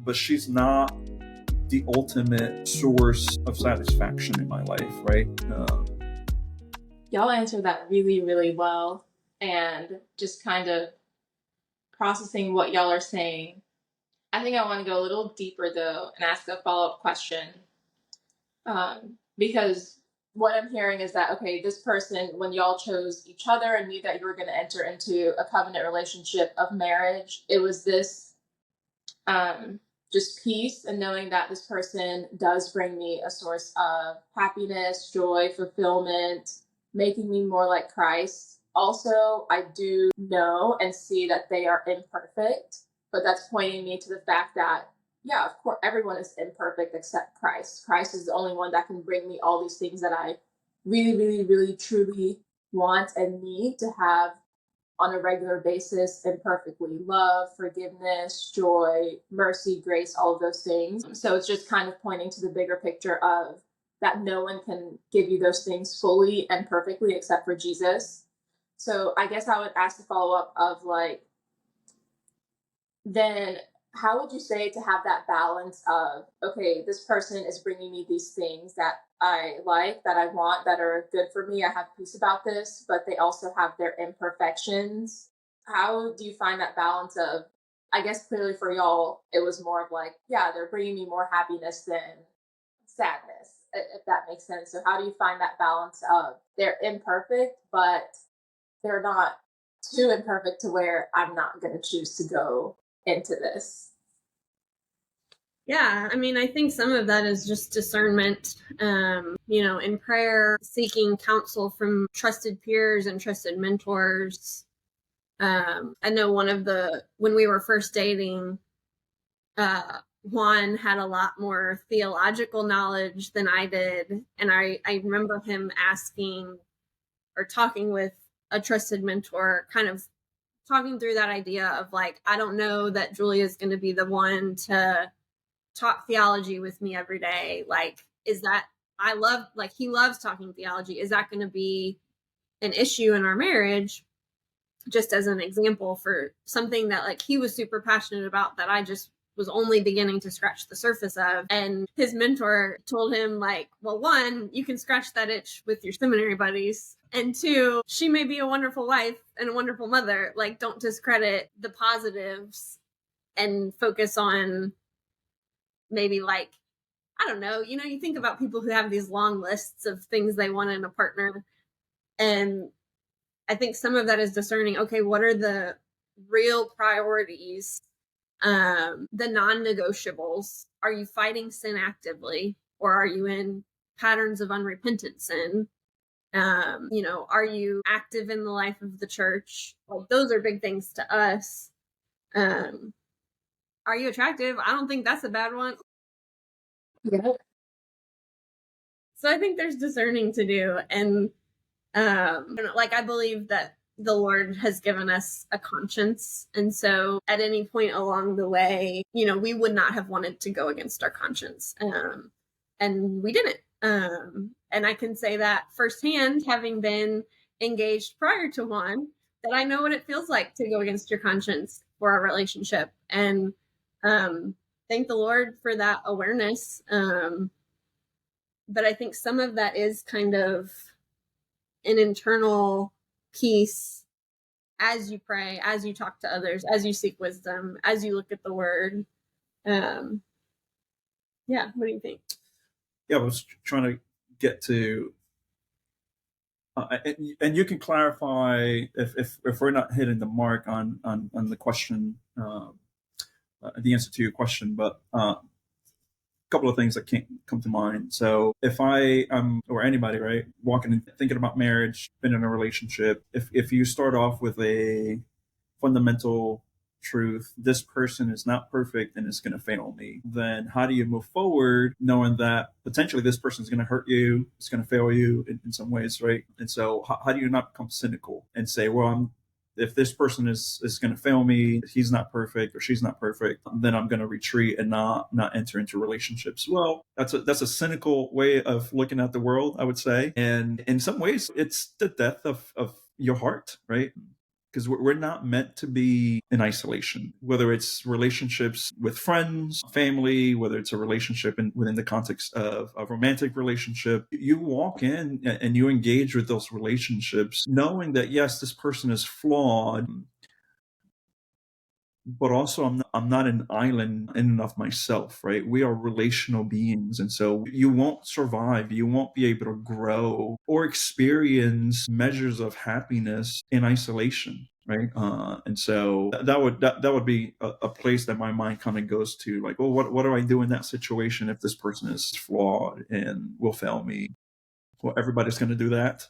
but she's not the ultimate source of satisfaction in my life, right? Y'all answered that really, really well. And just kind of processing what y'all are saying, I think I want to go a little deeper though and ask a follow-up question. Because what I'm hearing is that, okay, this person, when y'all chose each other and knew that you were going to enter into a covenant relationship of marriage, it was this just peace and knowing that this person does bring me a source of happiness, joy, fulfillment, making me more like Christ. Also, I do know and see that they are imperfect, but that's pointing me to the fact that, yeah, of course, everyone is imperfect except Christ. Christ is the only one that can bring me all these things that I really, really, really, truly want and need to have on a regular basis, imperfectly: love, forgiveness, joy, mercy, grace, all of those things. So it's just kind of pointing to the bigger picture of that no one can give you those things fully and perfectly except for Jesus. So I guess I would ask the follow-up of like, then how would you say to have that balance of, okay, this person is bringing me these things that I like, that I want, that are good for me, I have peace about this, but they also have their imperfections. How do you find that balance of, I guess clearly for y'all, it was more of like, yeah, they're bringing me more happiness than sadness, if that makes sense. So how do you find that balance of they're imperfect, but they're not too imperfect to where I'm not going to choose to go into this? Yeah, I mean, I think some of that is just discernment, in prayer, seeking counsel from trusted peers and trusted mentors. I know when we were first dating, Juan had a lot more theological knowledge than I did. And I remember him asking or talking with a trusted mentor, kind of talking through that idea of like, I don't know that Julia is going to be the one to talk theology with me every day. Like, is that, he loves talking theology. Is that going to be an issue in our marriage? Just as an example for something that like he was super passionate about that I just was only beginning to scratch the surface of. And his mentor told him like, well, one, you can scratch that itch with your seminary buddies. And two, she may be a wonderful wife and a wonderful mother. Like, don't discredit the positives and focus on maybe like, I don't know, you think about people who have these long lists of things they want in a partner. And I think some of that is discerning, okay, what are the real priorities? The non-negotiables. Are you fighting sin actively, or are you in patterns of unrepentant sin? Are you active in the life of the church? Well, those are big things to us. Are you attractive? I don't think that's a bad one. Yeah. So I think there's discerning to do. And I believe that the Lord has given us a conscience. And so at any point along the way, we would not have wanted to go against our conscience. And we didn't. And I can say that firsthand, having been engaged prior to Juan, that I know what it feels like to go against your conscience for our relationship. And thank the Lord for that awareness. But I think some of that is kind of an internal peace as you pray, as you talk to others, as you seek wisdom, as you look at the word. What do you think? Yeah, I was trying to get to, and you can clarify if we're not hitting the mark on the question, the answer to your question, but couple of things that can't come to mind. So if I or anybody, right, walking and thinking about marriage, been in a relationship, if you start off with a fundamental truth, this person is not perfect and it's going to fail me, then how do you move forward knowing that potentially this person is going to hurt you, it's going to fail you in some ways, right? And so how do you not become cynical and say, well, if this person is going to fail me, he's not perfect or she's not perfect, then I'm going to retreat and not enter into relationships. Well, that's a cynical way of looking at the world, I would say. And in some ways, it's the death of your heart, right? because we're not meant to be in isolation, whether it's relationships with friends, family, whether it's a relationship within the context of a romantic relationship. You walk in and you engage with those relationships knowing that, yes, this person is flawed, but also I'm not an island in and of myself, right? We are relational beings. And so you won't survive, you won't be able to grow or experience measures of happiness in isolation. Right. And so that would be a place that my mind kind of goes to, like, well, what do I do in that situation if this person is flawed and will fail me? Well, everybody's going to do that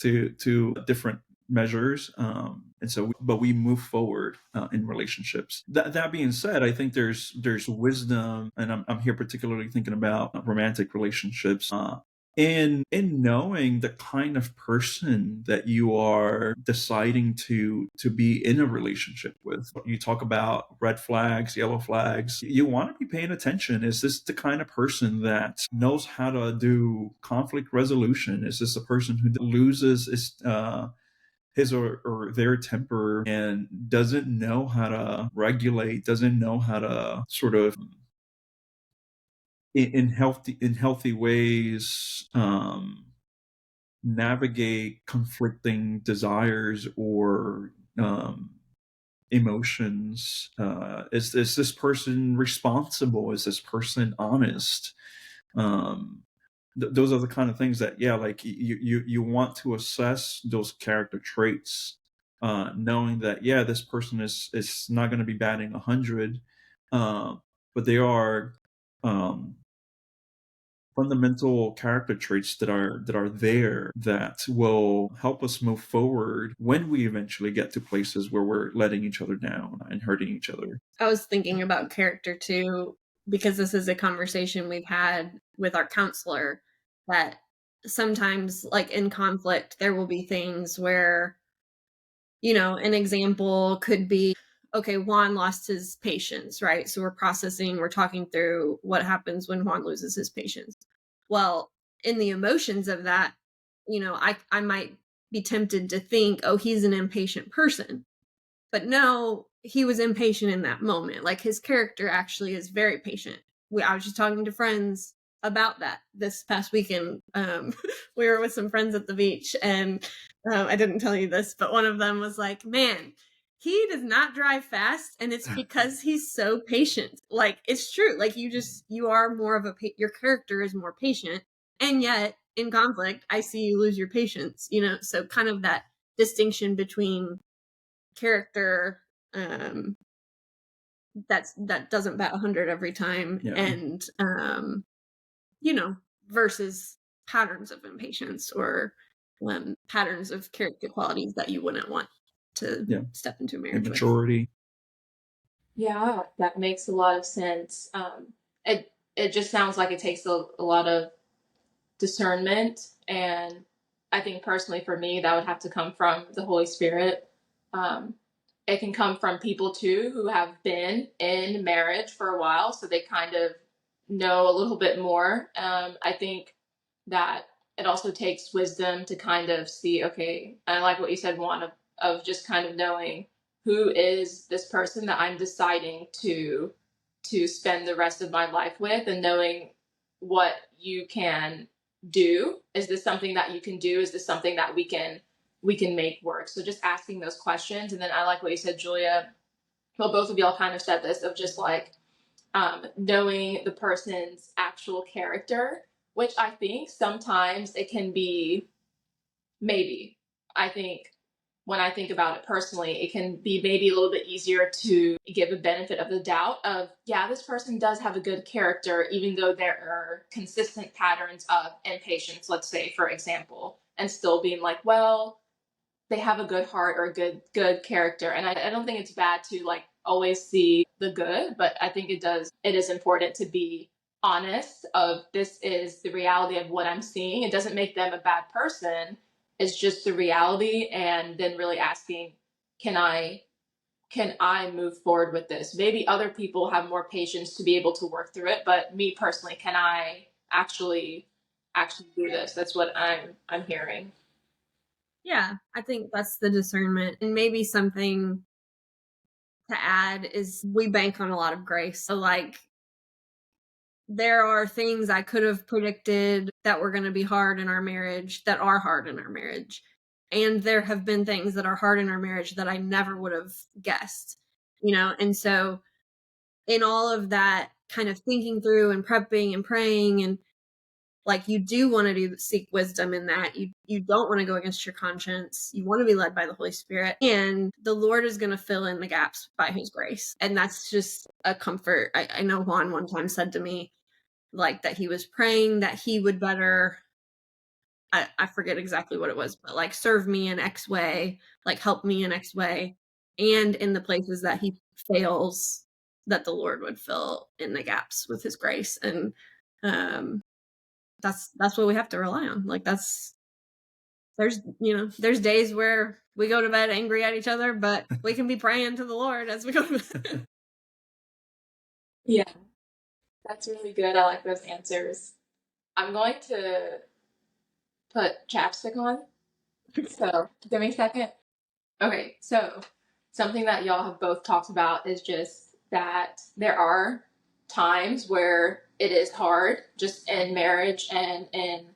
to different measures, and so but we move forward in relationships. That being said, I think there's wisdom, and I'm here particularly thinking about romantic relationships, in knowing the kind of person that you are deciding to be in a relationship with. You talk about red flags, yellow flags. You want to be paying attention. Is this the kind of person that knows how to do conflict resolution? Is this a person who loses his or their temper and doesn't know how to regulate, doesn't know how to sort of in healthy ways navigate conflicting desires or emotions? Is this person responsible? Is this person honest? Those are the kind of things that, yeah, like you want to assess those character traits, knowing that, yeah, this person is not going to be batting 100, but they are fundamental character traits that are there that will help us move forward when we eventually get to places where we're letting each other down and hurting each other. I was thinking about character too, because this is a conversation we've had with our counselor, that sometimes, like in conflict, there will be things where, an example could be, okay, Juan lost his patience, right? So we're talking through what happens when Juan loses his patience. Well, in the emotions of that, I might be tempted to think, oh, he's an impatient person. But no, he was impatient in that moment. Like, his character actually is very patient. I was just talking to friends about that this past weekend. We were with some friends at the beach, and I didn't tell you this, but one of them was like, man, he does not drive fast, and it's because he's so patient. Like, it's true. Like, you are more of your character is more patient, and yet in conflict, I see you lose your patience, so kind of that distinction between character that doesn't bat 100 every time, Yeah. and versus patterns of impatience or patterns of character qualities that you wouldn't want to step into marriage with. Immaturity. Yeah, that makes a lot of sense. It just sounds like it takes a lot of discernment, and I think personally for me that would have to come from the Holy Spirit. It can come from people too who have been in marriage for a while, so they kind of know a little bit more. I think that it also takes wisdom to kind of see, okay, I like what you said, Juan, of just kind of knowing who is this person that I'm deciding to spend the rest of my life with, and knowing what you can do. Is this something that you can do? Is this something that we can make work? So just asking those questions. And then I like what you said, Julia. Well, both of y'all kind of said this, of just like knowing the person's actual character, which I think sometimes it can be, maybe, I think when I think about it personally, it can be maybe a little bit easier to give a benefit of the doubt of, yeah, this person does have a good character, even though there are consistent patterns of impatience, let's say, for example, and still being like, well, they have a good heart or a good character. And I don't think it's bad to like always see the good, but I think it is important to be honest of, this is the reality of what I'm seeing. It doesn't make them a bad person. It's just the reality. And then really asking, can I move forward with this? Maybe other people have more patience to be able to work through it, but me personally, can I actually do this? That's what I'm hearing. Yeah, I think that's the discernment. And maybe something to add is we bank on a lot of grace. So, like, there are things I could have predicted that were going to be hard in our marriage that are hard in our marriage. And there have been things that are hard in our marriage that I never would have guessed, And so, in all of that kind of thinking through and prepping and praying, and like, you do want to seek wisdom in that. You don't want to go against your conscience. You want to be led by the Holy Spirit, and the Lord is going to fill in the gaps by His grace. And that's just a comfort. I know Juan one time said to me, like, that he was praying that he would better, I forget exactly what it was, but like serve me in X way, like help me in X way. And in the places that he fails, that the Lord would fill in the gaps with His grace. And that's what we have to rely on. Like, there's days where we go to bed angry at each other, but we can be praying to the Lord as we go to bed. Yeah, that's really good. I like those answers. I'm going to put chapstick on. So give me a second. Okay, so something that y'all have both talked about is just that there are times where it is hard, just in marriage and in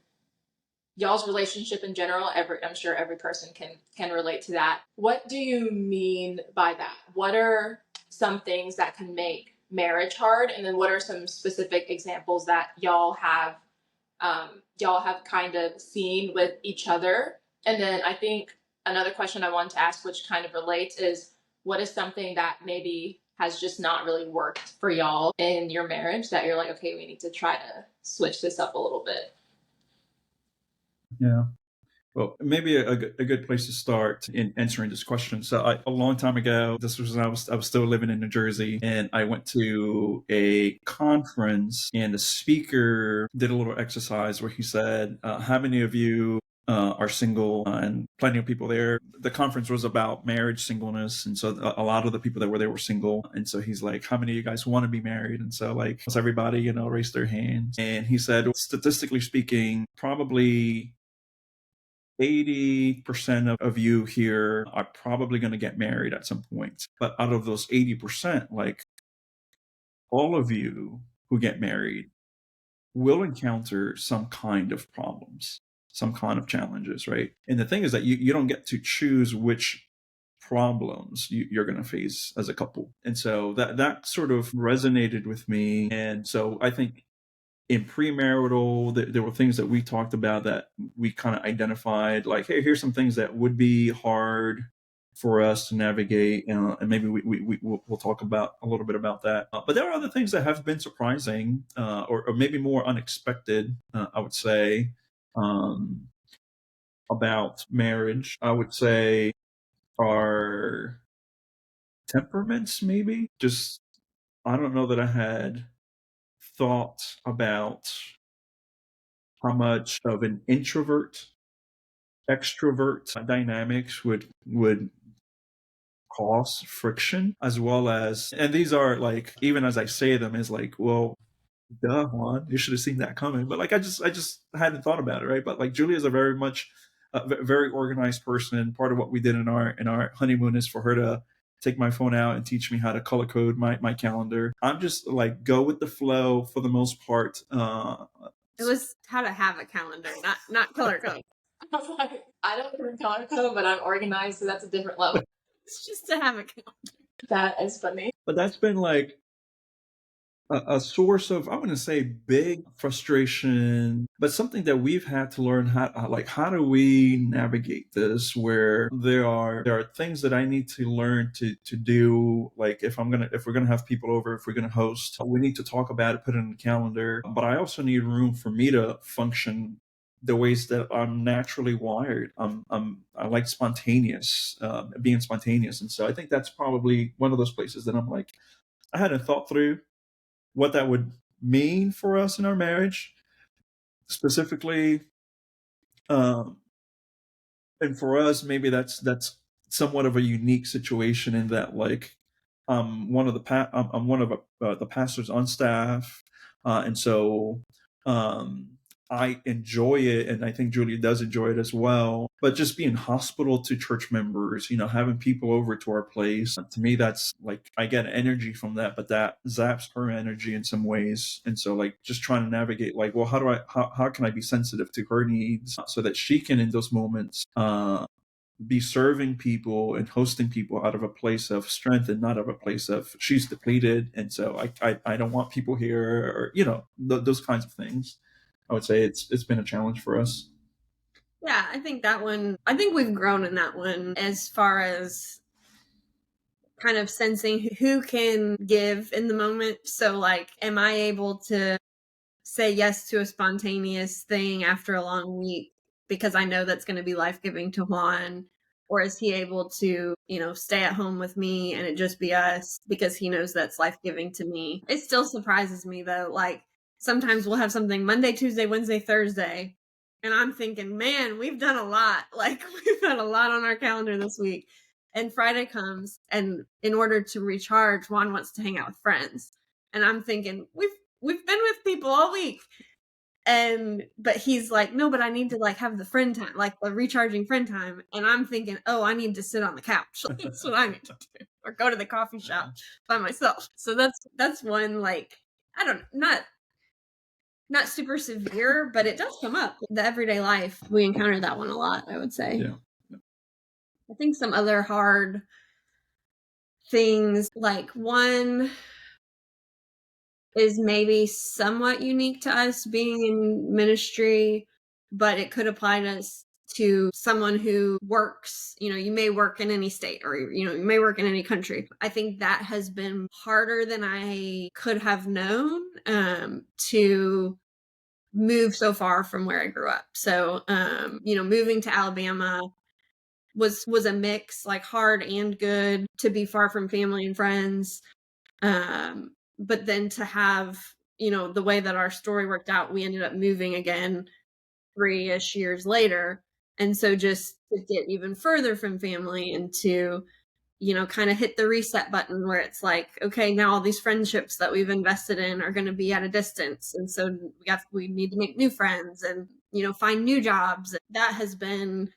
y'all's relationship in general. I'm sure every person can relate to that. What do you mean by that? What are some things that can make marriage hard, and then what are some specific examples that y'all have kind of seen with each other? And then I think another question I wanted to ask, which kind of relates, is what is something that maybe has just not really worked for y'all in your marriage that you're like, okay, we need to try to switch this up a little bit? Yeah. Well, maybe a good place to start in answering this question. So, a long time ago, this was when I was still living in New Jersey, and I went to a conference, and the speaker did a little exercise where he said, "How many of you are single?" And plenty of people there. The conference was about marriage, singleness, and so a lot of the people that were there were single. And so he's like, "How many of you guys want to be married?" And so, like, everybody, raised their hands. And he said, statistically speaking, probably 80% of you here are probably going to get married at some point. But out of those 80%, like, all of you who get married will encounter some kind of problems, some kind of challenges, right? And the thing is that you don't get to choose which problems you're going to face as a couple. And so that sort of resonated with me. And so I think in premarital, there were things that we talked about that we kind of identified, like, hey, here's some things that would be hard for us to navigate, and maybe we'll talk about a little bit about that. But there are other things that have been surprising, or maybe more unexpected, I would say, um, about marriage. I would say our temperaments, maybe. Just, I don't know that I had thought about how much of an introvert extrovert dynamics would cause friction, as well as, and these are, like, even as I say them, is like, well, duh, Juan, you should have seen that coming. But like, I just hadn't thought about it, right? But like, Julia is a very much very organized person. Part of what we did in our honeymoon is for her to take my phone out and teach me how to color code my calendar. I'm just like, go with the flow for the most part. It was how to have a calendar, not color code. I was like, I don't do color code, but I'm organized, so that's a different level. It's just to have a calendar. That is funny. But that's been like a source of, I wouldn't say big frustration, but something that we've had to learn how do we navigate this, where there are things that I need to learn to do. Like, if we're gonna have people over, if we're gonna host, we need to talk about it, put it in the calendar. But I also need room for me to function the ways that I'm naturally wired. I like being spontaneous. And so I think that's probably one of those places that I'm like, I hadn't thought through what that would mean for us in our marriage specifically. And for us, maybe that's somewhat of a unique situation in that, like, I'm one of the pastors on staff, and so I enjoy it, and I think Julia does enjoy it as well. But just being hospitable to church members, having people over to our place, to me, that's like I get energy from that, but that zaps her energy in some ways. And so, like, just trying to navigate, like, well, how can I be sensitive to her needs so that she can, in those moments, be serving people and hosting people out of a place of strength and not of a place of she's depleted, and so I don't want people here, or those kinds of things. I would say it's been a challenge for us. Yeah, I think we've grown in that one as far as kind of sensing who can give in the moment. So, like, am I able to say yes to a spontaneous thing after a long week because I know that's going to be life-giving to Juan? Or is he able to, stay at home with me and it just be us because he knows that's life-giving to me? It still surprises me, though. Like, sometimes we'll have something Monday, Tuesday, Wednesday, Thursday, and I'm thinking, man, we've done a lot. Like, we've had a lot on our calendar this week. And Friday comes, and in order to recharge, Juan wants to hang out with friends. And I'm thinking, we've been with people all week. But he's like, no, but I need to like have the friend time, like the recharging friend time. And I'm thinking, oh, I need to sit on the couch. That's what I need to do, or go to the coffee shop by myself. So that's one, like, I don't, not super severe, but it does come up. The everyday life, we encounter that one a lot, I would say. Yeah. I think some other hard things, like one is maybe somewhat unique to us being in ministry, but it could apply to someone who works, you may work in any state, or, you may work in any country. I think that has been harder than I could have known, to move so far from where I grew up. So, moving to Alabama was a mix, like hard and good, to be far from family and friends. But then to have, the way that our story worked out, we ended up moving again 3-ish years later. And so just to get even further from family and to, kind of hit the reset button where it's like, okay, now all these friendships that we've invested in are going to be at a distance. And so we need to make new friends and, find new jobs. That has been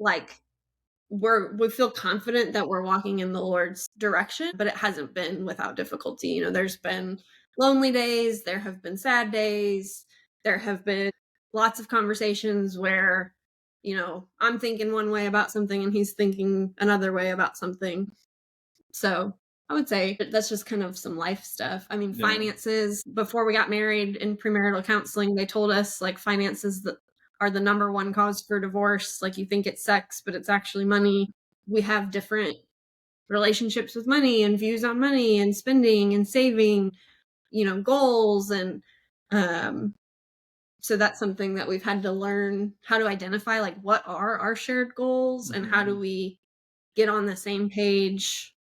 like, we feel confident that we're walking in the Lord's direction, but it hasn't been without difficulty. There's been lonely days, there have been sad days, there have been lots of conversations where, I'm thinking one way about something and he's thinking another way about something. So I would say that's just kind of some life stuff. I mean, finances, before we got married in premarital counseling, they told us, like, finances that are the number one cause for divorce. Like, you think it's sex, but it's actually money. We have different relationships with money and views on money and spending and saving, goals. And so that's something that we've had to learn how to identify, like, what are our shared goals and how do we get on the same page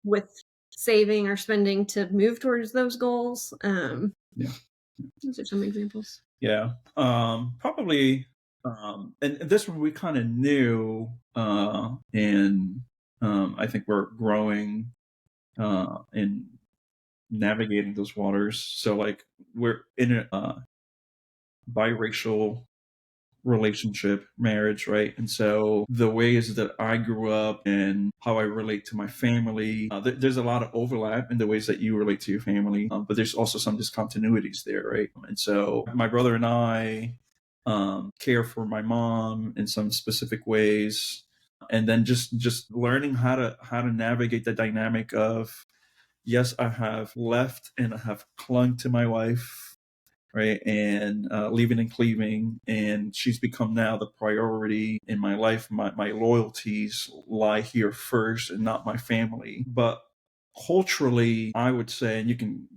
with saving or spending to move towards those goals. Those are some examples. Yeah. Probably. And this one we kind of knew, and I think we're growing in navigating those waters. So, like, we're in a biracial relationship, marriage, right? And so the ways that I grew up and how I relate to my family, there's a lot of overlap in the ways that you relate to your family, but there's also some discontinuities there, right? And so my brother and I care for my mom in some specific ways, and then just learning how to navigate the dynamic of, yes, I have left and I have clung to my wife, right, and leaving and cleaving, and she's become now the priority in my life. My loyalties lie here first and not my family. But culturally, I would say, and you can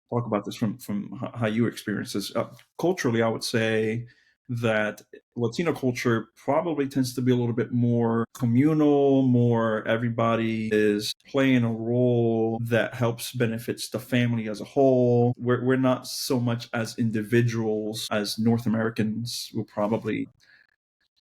talk about this from how you experience this, culturally, I would say that Latino culture probably tends to be a little bit more communal, more everybody is playing a role that helps benefits the family as a whole. We're not so much as individuals as North Americans will probably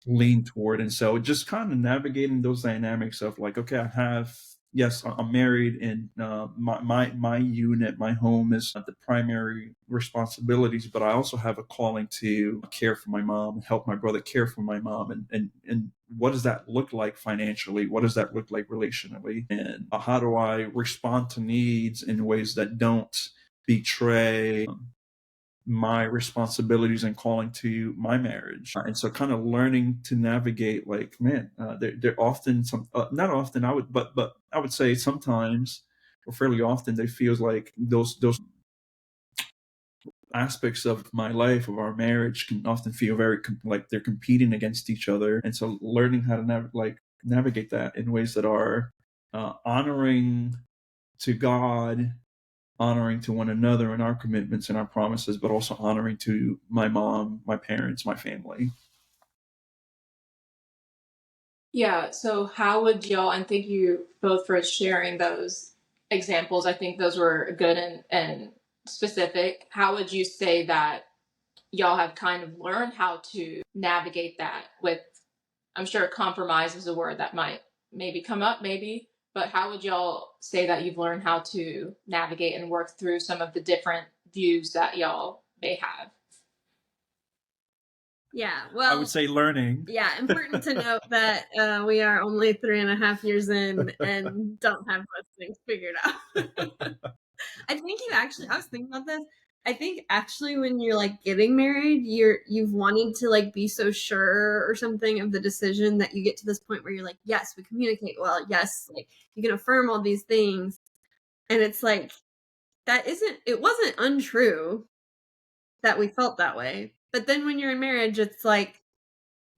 lean toward. And so just kind of navigating those dynamics of, like, okay, I have yes, I'm married, and my unit, my home is the primary responsibilities, but I also have a calling to care for my mom, help my brother care for my mom, and what does that look like financially? What does that look like relationally? And how do I respond to needs in ways that don't betray my responsibilities and calling to my marriage? And so kind of learning to navigate, like, man, they're often not often, but I would say sometimes, or fairly often, they feels like those aspects of my life, of our marriage, can often feel very like they're competing against each other. And so learning how to navigate that in ways that are honoring to God, honoring to one another and our commitments and our promises, but also honoring to my mom, my parents, my family. Yeah, so how would y'all, and thank you both for sharing those examples. I think those were good and specific. How would you say that y'all have kind of learned how to navigate that with, I'm sure compromise is a word that might maybe come up, maybe, but how would y'all say that you've learned how to navigate and work through some of the different views that y'all may have? Yeah, I well, would say learning. yeah, important to note that we are only 3.5 years in and don't have most things figured out. I think I was thinking about this. I think actually when you're like getting married, you've wanted to like be so sure or something of the decision that you get to this point where you're like, yes, we communicate well. Yes, like you can affirm all these things. And it's like, it wasn't untrue that we felt that way. But then when you're in marriage, it's like,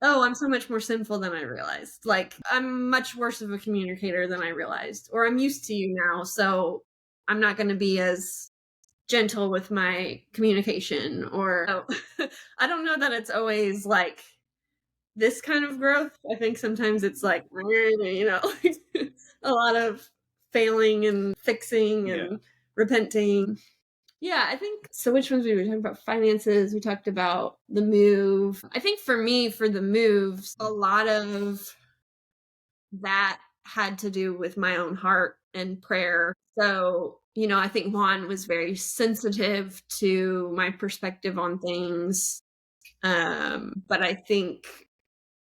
oh, I'm so much more sinful than I realized. Like, I'm much worse of a communicator than I realized. Or I'm used to you now, so I'm not going to be as gentle with my communication. Or I don't know that it's always like this kind of growth. I think sometimes it's like, a lot of failing and fixing and repenting. Yeah, I think so. Which ones we were talking about? Finances. We talked about the move. I think for me, for the moves, a lot of that had to do with my own heart and prayer. So, I think Juan was very sensitive to my perspective on things. But I think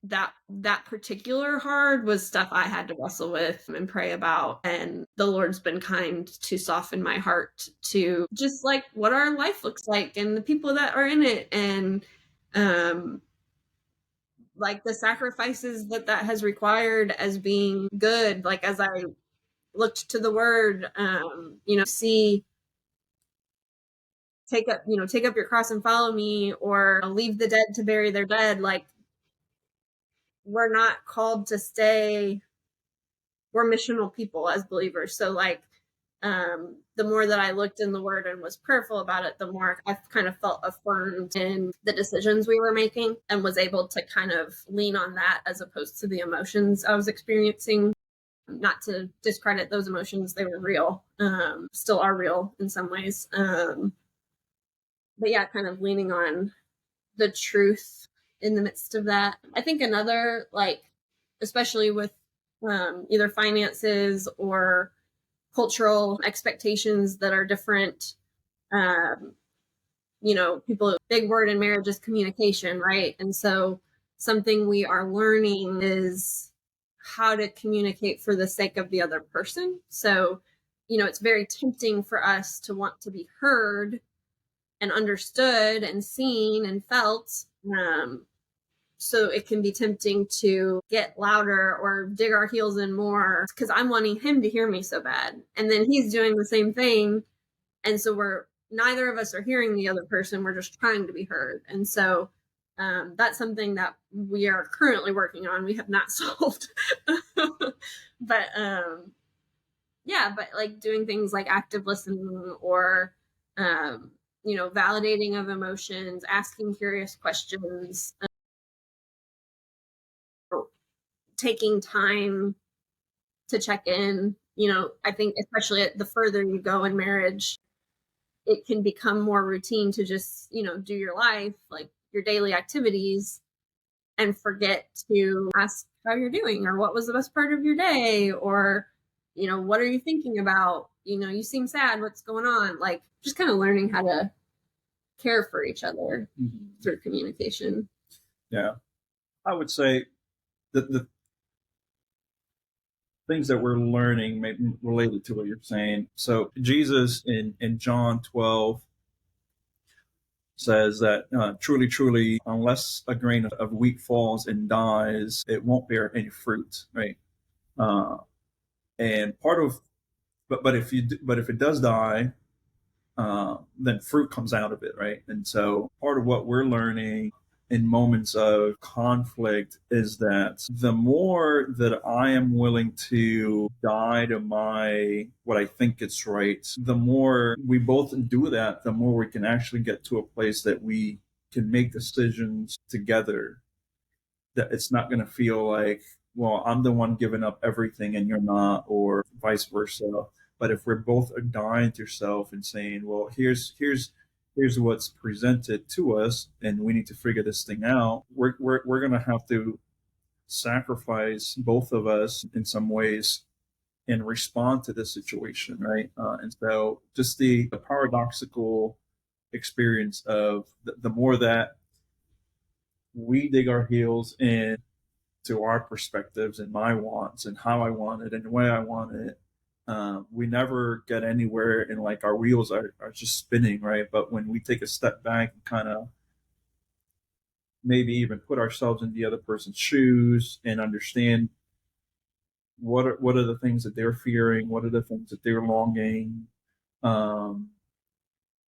that particular hard was stuff I had to wrestle with and pray about. And the Lord's been kind to soften my heart to just like what our life looks like and the people that are in it, and like the sacrifices that has required as being good. Like as I looked to the word, see, take up your cross and follow me, or leave the dead to bury their dead. Like we're not called to stay, we're missional people as believers. So like the more that I looked in the word and was prayerful about it, the more I kind of felt affirmed in the decisions we were making and was able to kind of lean on that as opposed to the emotions I was experiencing. Not to discredit those emotions, they were real, still are real in some ways. But yeah, kind of leaning on the truth in the midst of that. I think another, like, especially with either finances or cultural expectations that are different. People, big word in marriage is communication, right? And so something we are learning is how to communicate for the sake of the other person. So, it's very tempting for us to want to be heard and understood and seen and felt. So it can be tempting to get louder or dig our heels in more because I'm wanting him to hear me so bad. And then he's doing the same thing. And so neither of us are hearing the other person. We're just trying to be heard. And so that's something that we are currently working on. We have not solved. But but like doing things like active listening or, validating of emotions, asking curious questions, taking time to check in. I think especially the further you go in marriage, it can become more routine to just, do your life, like your daily activities, and forget to ask how you're doing or what was the best part of your day, or, what are you thinking about? You seem sad. What's going on? Like, just kind of learning how to care for each other through communication. Yeah. I would say that the things that we're learning may be related to what you're saying. So Jesus in John 12 says that truly, truly, unless a grain of wheat falls and dies, it won't bear any fruit, right? And part of, but if it does die, then fruit comes out of it, right? And so part of what we're learning in moments of conflict is that the more that I am willing to die to what I think is right, the more we both do that, the more we can actually get to a place that we can make decisions together, that it's not going to feel like, well, I'm the one giving up everything and you're not, or vice versa. But if we're both dying to yourself and saying, well, here's what's presented to us, and we need to figure this thing out, we're going to have to sacrifice, both of us in some ways, and respond to this situation, right? And so just the paradoxical experience of the more that we dig our heels in to our perspectives and my wants and how I want it and the way I want it, we never get anywhere, and like our wheels are just spinning, right? But when we take a step back and kind of maybe even put ourselves in the other person's shoes and understand what are the things that they're fearing, what are the things that they're longing, um,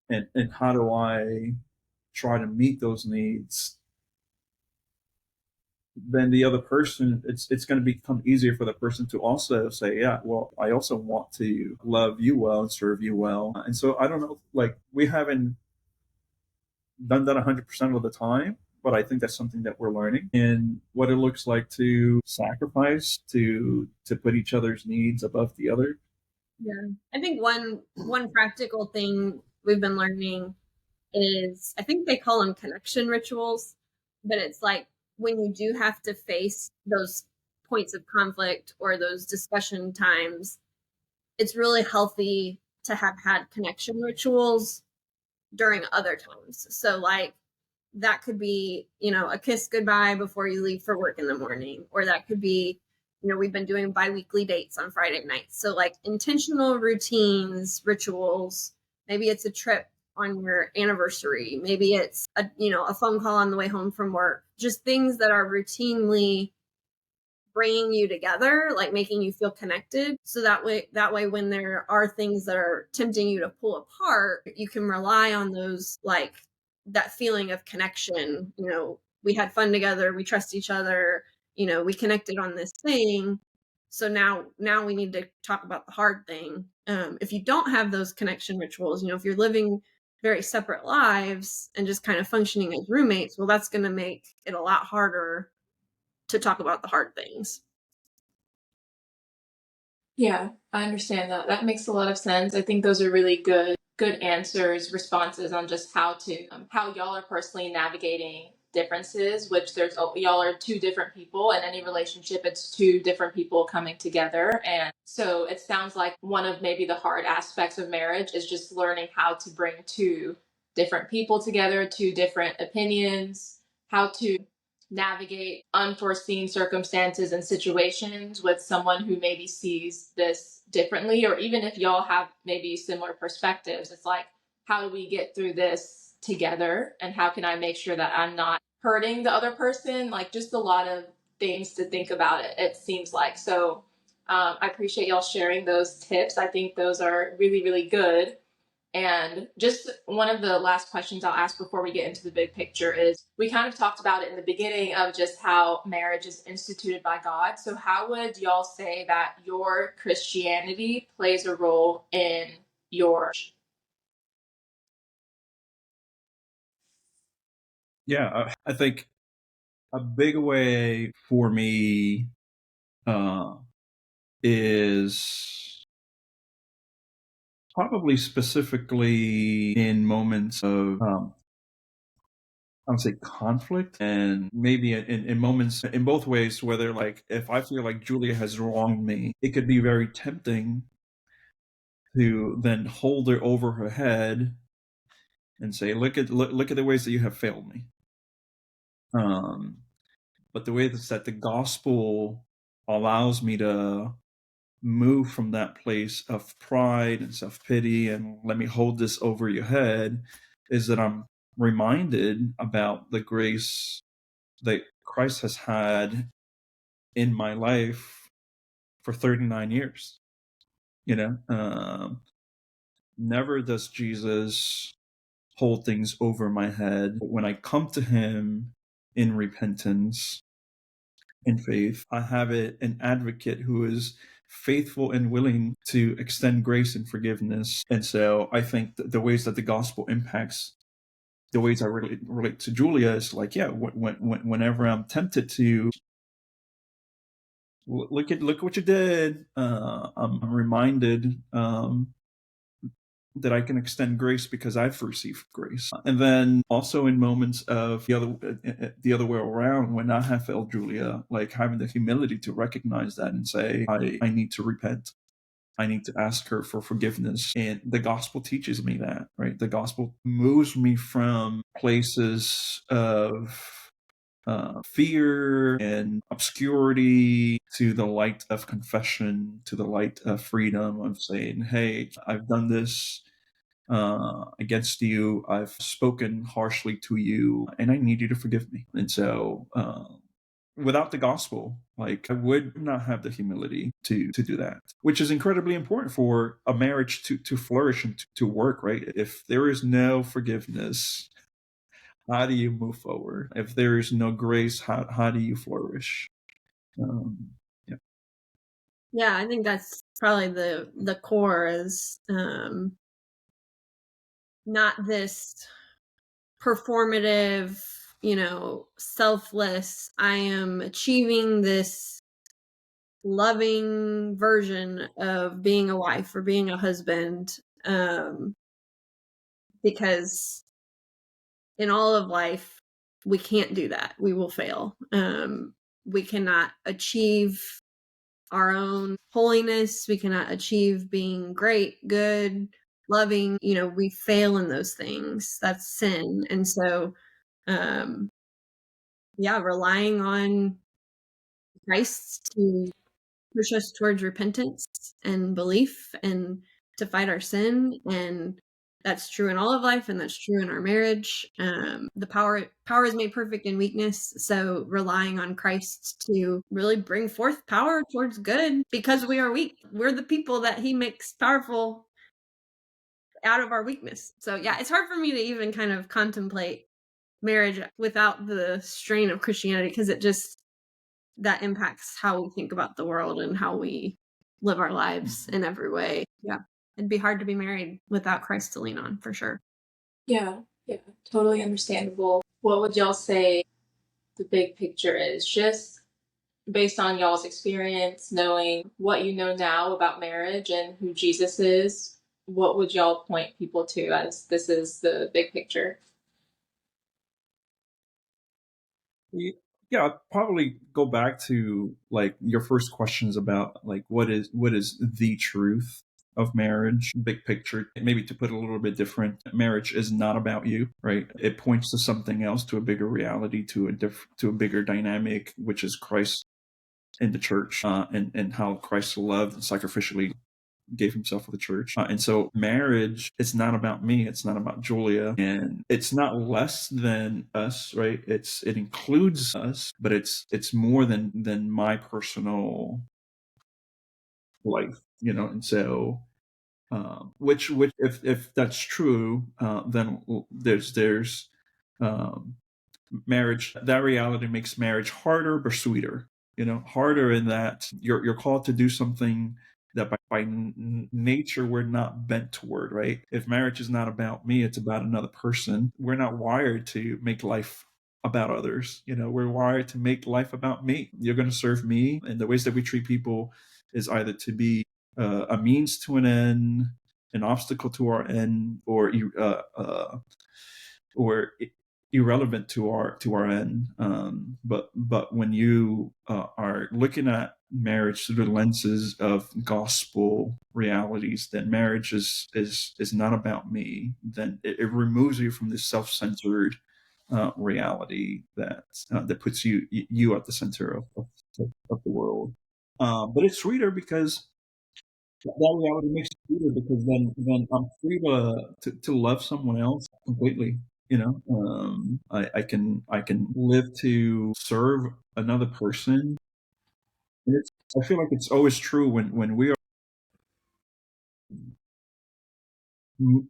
and how do I try to meet those needs, then the other person, it's going to become easier for the person to also say, yeah, well, I also want to love you well and serve you well. And so I don't know, like, we haven't done that 100% of the time, but I think that's something that we're learning, and what it looks like to sacrifice to put each other's needs above the other. Yeah. I think one practical thing we've been learning is, I think they call them connection rituals, but it's like when you do have to face those points of conflict or those discussion times, it's really healthy to have had connection rituals during other times. So like that could be, a kiss goodbye before you leave for work in the morning, or that could be, we've been doing biweekly dates on Friday nights. So like intentional routines, rituals, maybe it's a trip on your anniversary, maybe it's a phone call on the way home from work, just things that are routinely bringing you together, like making you feel connected. So that way when there are things that are tempting you to pull apart, you can rely on those, like that feeling of connection. We had fun together, we trust each other, we connected on this thing. So now we need to talk about the hard thing. If you don't have those connection rituals, if you're living very separate lives and just kind of functioning as roommates, well, that's going to make it a lot harder to talk about the hard things. Yeah, I understand that. That makes a lot of sense. I think those are really good answers, responses on just how y'all are personally navigating differences, which y'all are two different people. In any relationship, it's two different people coming together. And so it sounds like one of maybe the hard aspects of marriage is just learning how to bring two different people together, two different opinions, how to navigate unforeseen circumstances and situations with someone who maybe sees this differently, or even if y'all have maybe similar perspectives, it's like, how do we get through this together, and how can I make sure that I'm not hurting the other person? Like, just a lot of things to think about, it seems like. So I appreciate y'all sharing those tips. I think those are really, really good. And just one of the last questions I'll ask before we get into the big picture is, we kind of talked about it in the beginning of just how marriage is instituted by God. So how would y'all say that your Christianity plays a role in your? Yeah, I think a big way for me is probably specifically in moments of I would say conflict, and maybe in moments in both ways, whether like if I feel like Julia has wronged me, it could be very tempting to then hold her over her head and say, look at the ways that you have failed me. But the way that the gospel allows me to move from that place of pride and self-pity and let me hold this over your head is that I'm reminded about the grace that Christ has had in my life for 39 years. Never does Jesus hold things over my head. When I come to him in repentance, in faith, I have an advocate who is faithful and willing to extend grace and forgiveness. And so I think the ways that the gospel impacts the ways I relate to Julia is like, yeah, whenever I'm tempted to look what you did, I'm reminded that I can extend grace because I've received grace. And then also in moments of the other way around, when I have failed Julia, like having the humility to recognize that and say, I need to repent. I need to ask her for forgiveness. And the gospel teaches me that, right? The gospel moves me from places of fear and obscurity to the light of confession, to the light of freedom, of saying, hey, I've done this against you. I've spoken harshly to you, and I need you to forgive me. And so, without the gospel, like I would not have the humility to do that, which is incredibly important for a marriage to flourish and to work, right? If there is no forgiveness, how do you move forward? If there is no grace, how do you flourish? Yeah. Yeah, I think that's probably the core is not this performative, selfless, I am achieving this loving version of being a wife or being a husband, because in all of life we can't do that. We will fail. We cannot achieve our own holiness. We cannot achieve being great, good, loving. We fail in those things. That's sin. And so, relying on Christ to push us towards repentance and belief and to fight our sin. And that's true in all of life, and that's true in our marriage. The power is made perfect in weakness. So relying on Christ to really bring forth power towards good, because we are weak. We're the people that he makes powerful out of our weakness. So yeah, it's hard for me to even kind of contemplate marriage without the strain of Christianity, because that impacts how we think about the world and how we live our lives in every way. Yeah. It'd be hard to be married without Christ to lean on, for sure. Yeah, totally understandable. What would y'all say the big picture is, just based on y'all's experience, knowing what you know now about marriage and who Jesus is? What would y'all point people to as this is the big picture? Yeah, I'd probably go back to like your first questions about like what is the truth of marriage, big picture. Maybe to put it a little bit different, marriage is not about you, right? It points to something else, to a bigger reality, to a bigger dynamic, which is Christ in the church, and how Christ loved and sacrificially gave himself for the church. And so marriage, it's not about me. It's not about Julia, and it's not less than us, right? It includes us, but it's more than my personal life, And so, which if that's true, then there's marriage. That reality makes marriage harder but sweeter. Harder in that you're called to do something that by nature we're not bent toward, right? If marriage is not about me, it's about another person. We're not wired to make life about others. We're wired to make life about me. You're going to serve me, and the ways that we treat people is either to be a means to an end, an obstacle to our end, or irrelevant to our end. But when you are looking at marriage through the lenses of gospel realities, then marriage is not about me. Then it removes you from this self-centered reality that puts you at the center of the world. But it's sweeter because that reality makes it sweeter, because then I'm free to love someone else completely. I can live to serve another person. I feel like it's always true when we are. The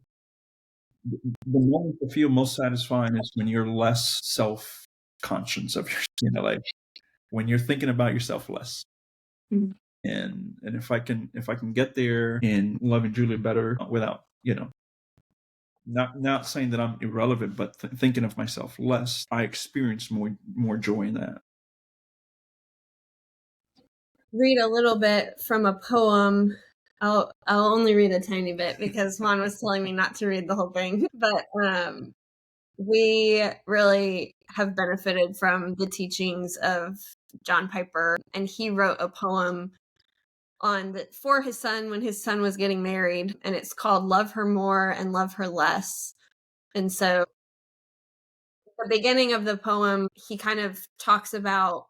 moment to feel most satisfying is when you're less self-conscious of your, like when you're thinking about yourself less. Mhm. And if I can get there in loving Julia better without, not saying that I'm irrelevant, but thinking of myself less, I experience more joy in that. Read a little bit from a poem. I'll only read a tiny bit because Juan was telling me not to read the whole thing. But we really have benefited from the teachings of John Piper, and he wrote a poem for his son when his son was getting married, and it's called "Love Her More and Love Her Less." And so, at the beginning of the poem, he kind of talks about,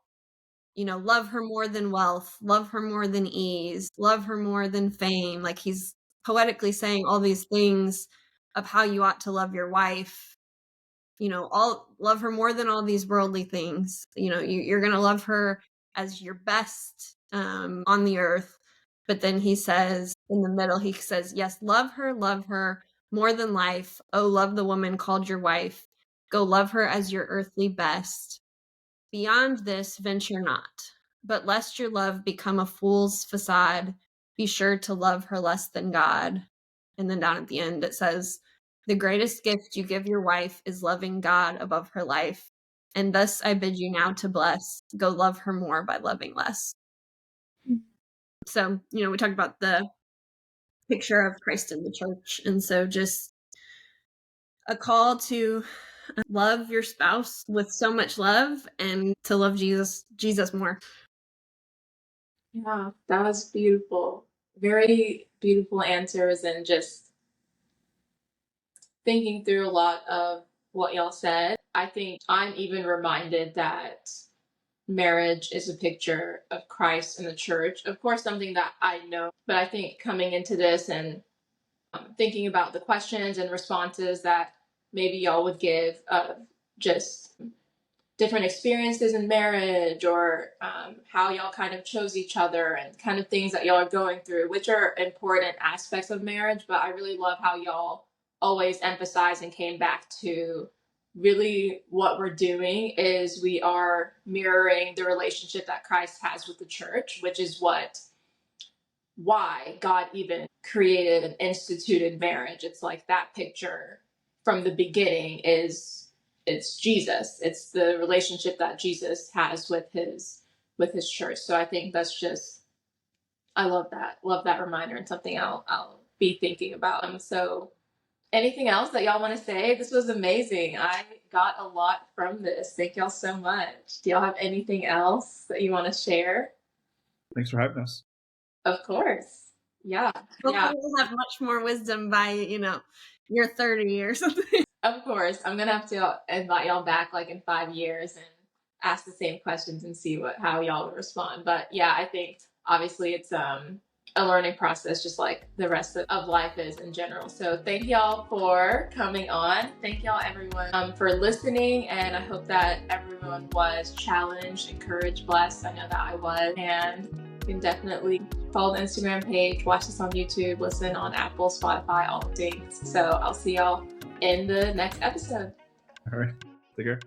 love her more than wealth, love her more than ease, love her more than fame. Like, he's poetically saying all these things of how you ought to love your wife. Love her more than all these worldly things. You're going to love her as your best on the earth. But then he says, in the middle, he says, yes, love her more than life. Oh, love the woman called your wife. Go love her as your earthly best. Beyond this, venture not. But lest your love become a fool's facade, be sure to love her less than God. And then down at the end, it says, the greatest gift you give your wife is loving God above her life. And thus I bid you now to bless. Go love her more by loving less. So, we talked about the picture of Christ in the church. And so just a call to love your spouse with so much love and to love Jesus more. Yeah, that was beautiful. Very beautiful answers, and just thinking through a lot of what y'all said. I think I'm even reminded that marriage is a picture of Christ and the church. Of course, something that I know, but I think coming into this and thinking about the questions and responses that maybe y'all would give of just different experiences in marriage, or how y'all kind of chose each other, and kind of things that y'all are going through, which are important aspects of marriage. But I really love how y'all always emphasize and came back to really what we're doing is we are mirroring the relationship that Christ has with the church, which is why God even created and instituted marriage. It's like that picture from the beginning it's Jesus. It's the relationship that Jesus has with his church. So I think that's just, I love that reminder, and something I'll be thinking about. So anything else that y'all want to say? This was amazing. I got a lot from this. Thank y'all so much. Do y'all have anything else that you want to share? Thanks for having us. Of course. Yeah. Hopefully we'll have much more wisdom by, you're 30 or something. Of course. I'm going to have to invite y'all back like in 5 years and ask the same questions and see how y'all would respond. But yeah, I think obviously it's a learning process, just like the rest of life is in general. So thank y'all for coming on. Thank y'all everyone for listening, and I hope that everyone was challenged, encouraged, blessed. I know that I was. And you can definitely follow the Instagram page, watch this on YouTube, listen on Apple, Spotify, all the things. So I'll see y'all in the next episode. All right. Take care.